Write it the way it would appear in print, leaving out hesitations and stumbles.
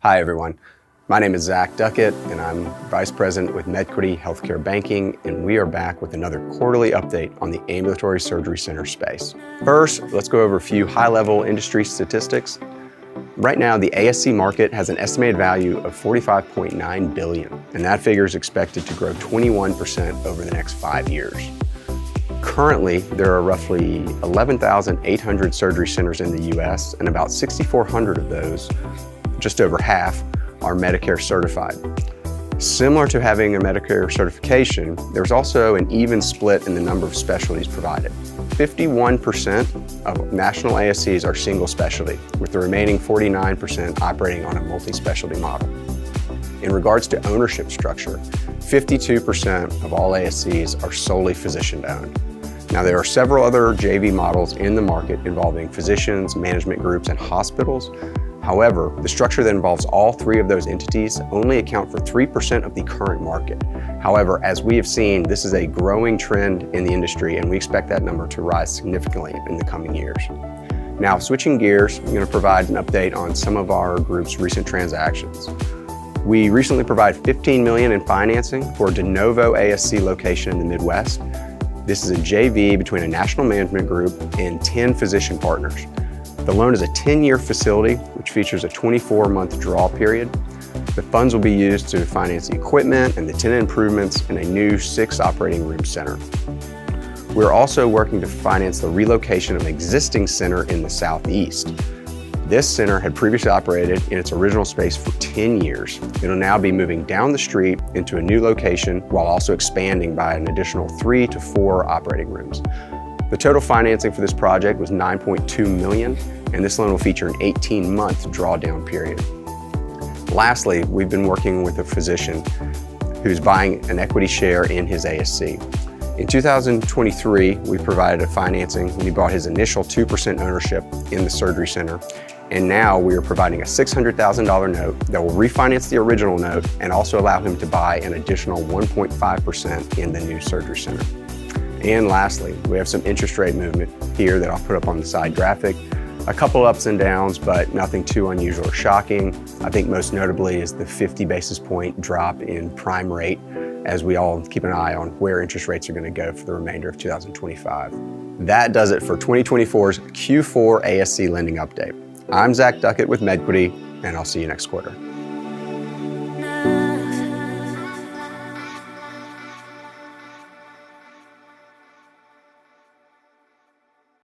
Hi everyone, my name is Zach Duckett and I'm Vice President with MedQuity Healthcare Banking, and we are back with another quarterly update on the ambulatory surgery center space. First, let's go over a few high-level industry statistics. Right now, the ASC market has an estimated value of $45.9 billion, and that figure is expected to grow 21% over the next 5 years. Currently, there are roughly 11,800 surgery centers in the US, and about 6,400 of those, just over half, are Medicare certified. Similar to having a Medicare certification, there's also an even split in the number of specialties provided. 51% of national ASCs are single specialty, with the remaining 49% operating on a multi-specialty model. In regards to ownership structure, 52% of all ASCs are solely physician-owned. Now, there are several other JV models in the market involving physicians, management groups, and hospitals. However, the structure that involves all three of those entities only account for 3% of the current market. However, as we have seen, this is a growing trend in the industry, and we expect that number to rise significantly in the coming years. Now, switching gears, I'm going to provide an update on some of our group's recent transactions. We recently provided $15 million in financing for a de novo ASC location in the Midwest. This is a JV between a national management group and 10 physician partners. The loan is a 10-year facility, which features a 24-month draw period. The funds will be used to finance the equipment and the tenant improvements in a new 6 operating room center. We're also working to finance the relocation of an existing center in the Southeast. This center had previously operated in its original space for 10 years. It'll now be moving down the street into a new location while also expanding by an additional 3 to 4 operating rooms. The total financing for this project was $9.2 million, and this loan will feature an 18-month drawdown period. Lastly, we've been working with a physician who's buying an equity share in his ASC. In 2023, we provided a financing when he bought his initial 2% ownership in the surgery center, and now we are providing a $600,000 note that will refinance the original note and also allow him to buy an additional 1.5% in the new surgery center. And lastly, we have some interest rate movement here that I'll put up on the side graphic. A couple ups and downs, but nothing too unusual or shocking. I think most notably is the 50 basis point drop in prime rate, as we all keep an eye on where interest rates are going to go for the remainder of 2025. That does it for 2024's Q4 ASC Lending Update. I'm Zach Duckett with MedQuity, and I'll see you next quarter.